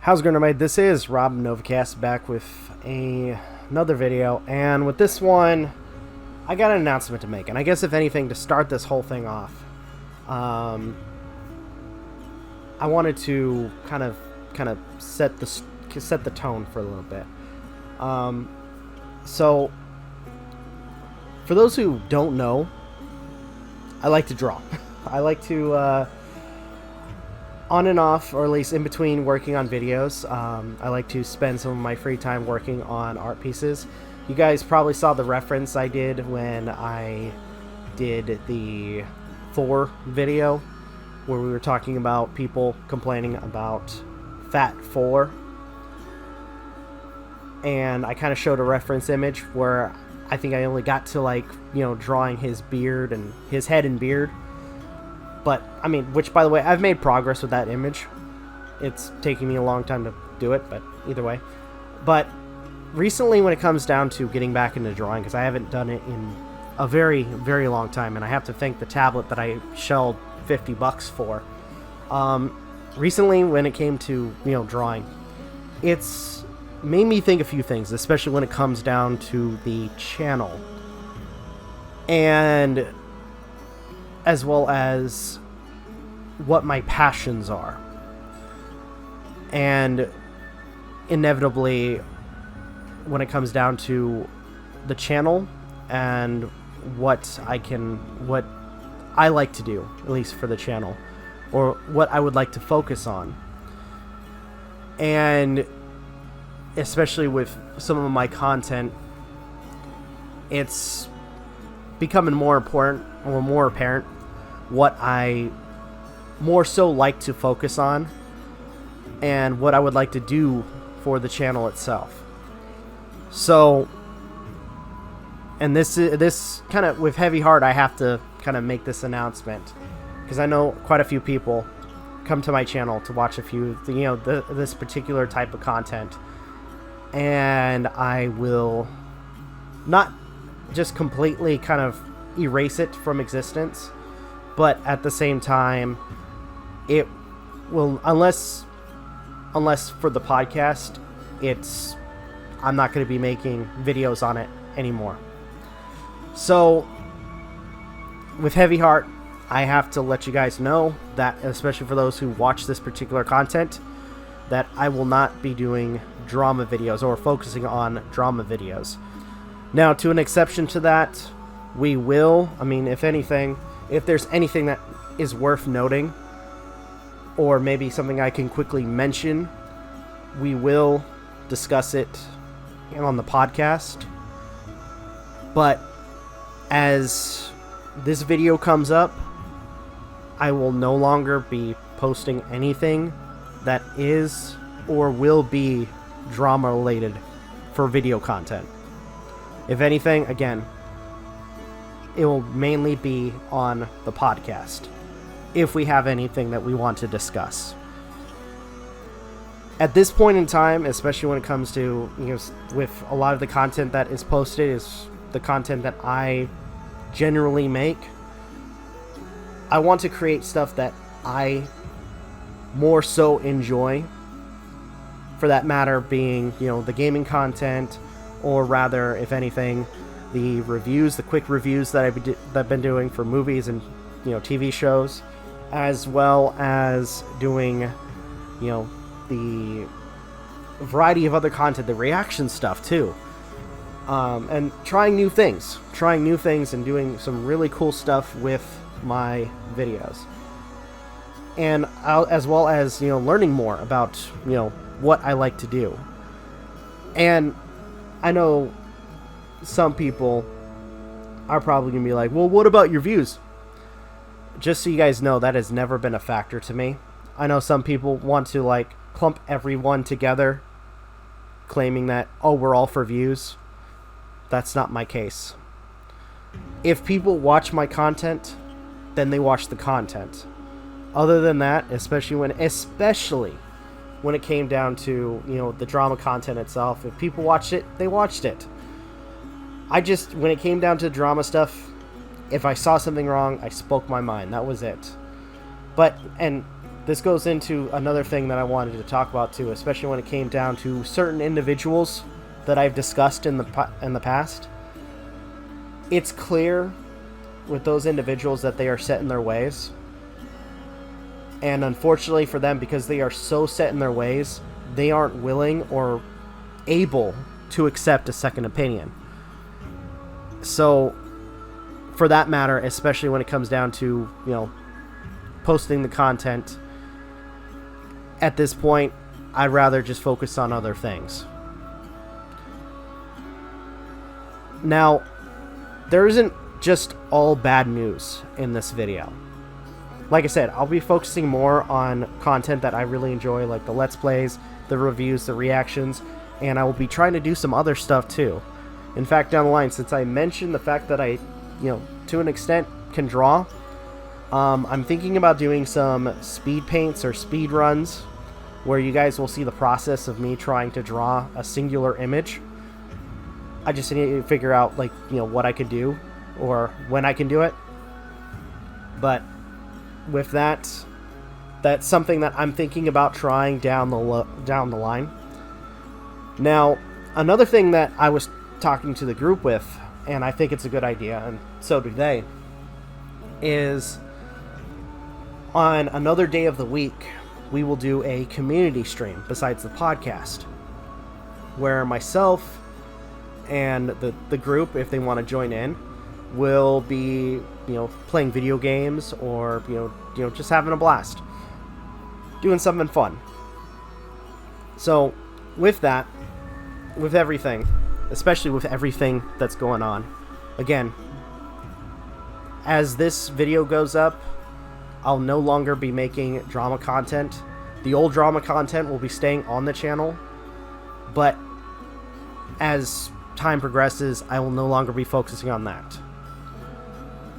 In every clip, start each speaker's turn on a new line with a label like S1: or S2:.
S1: How's it going, everybody? This is Rob Novakast back with another video, and with this one, I got an announcement to make. And I guess if anything, to start this whole thing off, I wanted to kind of set the tone for a little bit. So, for those who don't know, I like to draw. I like to on and off, or at least in between working on videos, I like to spend some of my free time working on art pieces. You guys probably saw the reference I did when I did the Thor video, where we were talking about people complaining about Fat Thor. And I kind of showed a reference image where I think I only got to, drawing his beard and his head and beard. But, I mean, which, by the way, I've made progress with that image. It's taking me a long time to do it, but either way. But recently, when it comes down to getting back into drawing, because I haven't done it in a very, very long time, and I have to thank the tablet that I shelled $50 for. Recently, when it came to, drawing, it's made me think a few things, especially when it comes down to the channel. And as well as what my passions are. And inevitably, when it comes down to the channel and what I like to do, at least for the channel, or what I would like to focus on. And especially with some of my content, it's becoming more important or more apparent what I more so like to focus on and what I would like to do for the channel itself. So, and this kind of with heavy heart, I have to kind of make this announcement, because I know quite a few people come to my channel to watch a few, this particular type of content, and I will not just completely kind of erase it from existence, but at the same time, it will, unless for the podcast, I'm not going to be making videos on it anymore. So, with heavy heart, I have to let you guys know that, especially for those who watch this particular content, that I will not be doing drama videos or focusing on drama videos. Now, to an exception to that, we will, if anything, if there's anything that is worth noting, or maybe something I can quickly mention, we will discuss it on the podcast. But as this video comes up, I will no longer be posting anything that is or will be drama related for video content. If anything, again, it will mainly be on the podcast, if we have anything that we want to discuss. At this point in time, especially when it comes to, with a lot of the content that is posted is the content that I generally make, I want to create stuff that I more so enjoy. For that matter being, the gaming content, or rather, if anything, the reviews, the quick reviews that I've been doing for movies and, TV shows, as well as doing, the variety of other content, the reaction stuff too, and trying new things and doing some really cool stuff with my videos, and as well as, learning more about, what I like to do. And I know some people are probably gonna be like, well, what about your views? Just so you guys know, that has never been a factor to me. I know some people want to clump everyone together, claiming that, oh, we're all for views. That's not my case. If people watch my content, then they watch the content. Other than that, especially when it came down to, the drama content itself, if people watched it, they watched it. When it came down to drama stuff, if I saw something wrong, I spoke my mind. That was it. But, and this goes into another thing that I wanted to talk about too, especially when it came down to certain individuals that I've discussed in the past. It's clear with those individuals that they are set in their ways. And unfortunately for them, because they are so set in their ways, they aren't willing or able to accept a second opinion. So, for that matter, especially when it comes down to, posting the content, at this point, I'd rather just focus on other things. Now, there isn't just all bad news in this video. Like I said, I'll be focusing more on content that I really enjoy, like the Let's Plays, the reviews, the reactions, and I will be trying to do some other stuff too. In fact, down the line, since I mentioned the fact that I, to an extent can draw, I'm thinking about doing some speed paints or speed runs where you guys will see the process of me trying to draw a singular image. I just need to figure out, what I could do or when I can do it. But with that, that's something that I'm thinking about trying down the line. Now, another thing that I was talking to the group with, and I think it's a good idea, and so do they, is on another day of the week, we will do a community stream besides the podcast, where myself and the group, if they want to join in, will be, playing video games or, just having a blast, doing something fun. So, with that, with everything, especially with everything that's going on, again, as this video goes up, I'll no longer be making drama content. The old drama content will be staying on the channel, but as time progresses, I will no longer be focusing on that.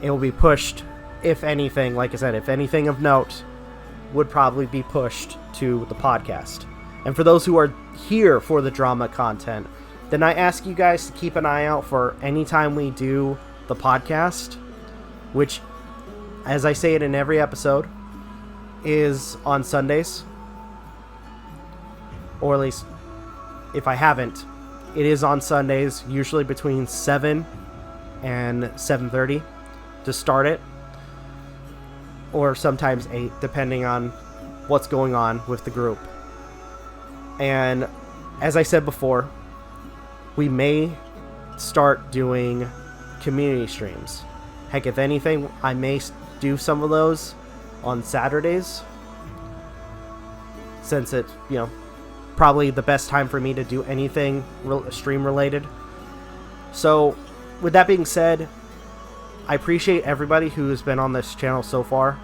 S1: It will be pushed, if anything, like I said, if anything of note, would probably be pushed to the podcast. And for those who are here for the drama content, then I ask you guys to keep an eye out for any time we do the podcast, which, as I say it in every episode, is on Sundays. Or at least, if I haven't, it is on Sundays, usually between 7 and 7:30 to start it. Or sometimes 8, depending on what's going on with the group. And as I said before, we may start doing community streams. Heck, if anything, I may do some of those on Saturdays, since it's, probably the best time for me to do anything stream related. So, with that being said, I appreciate everybody who has been on this channel so far,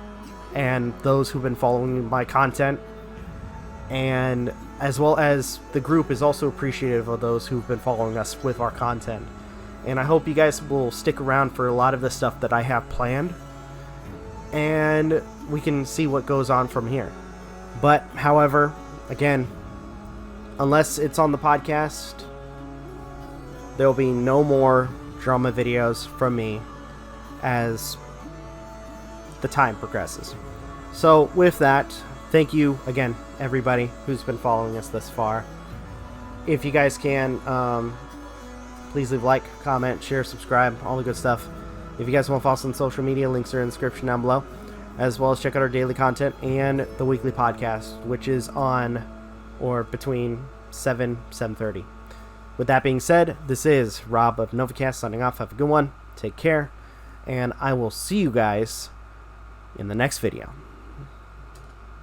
S1: and those who've been following my content, and as well as the group is also appreciative of those who've been following us with our content. And I hope you guys will stick around for a lot of the stuff that I have planned, and we can see what goes on from here. But, however, again, unless it's on the podcast, there will be no more drama videos from me as the time progresses. So, with that, thank you again, everybody who's been following us thus far. If you guys can, please leave a like, comment, share, subscribe, all the good stuff. If you guys want to follow us on social media, links are in the description down below, as well as check out our daily content and the weekly podcast, which is on or between 7:30. With that being said, this is Rob of Novakast signing off. Have a good one, take care, and I will see you guys in the next video.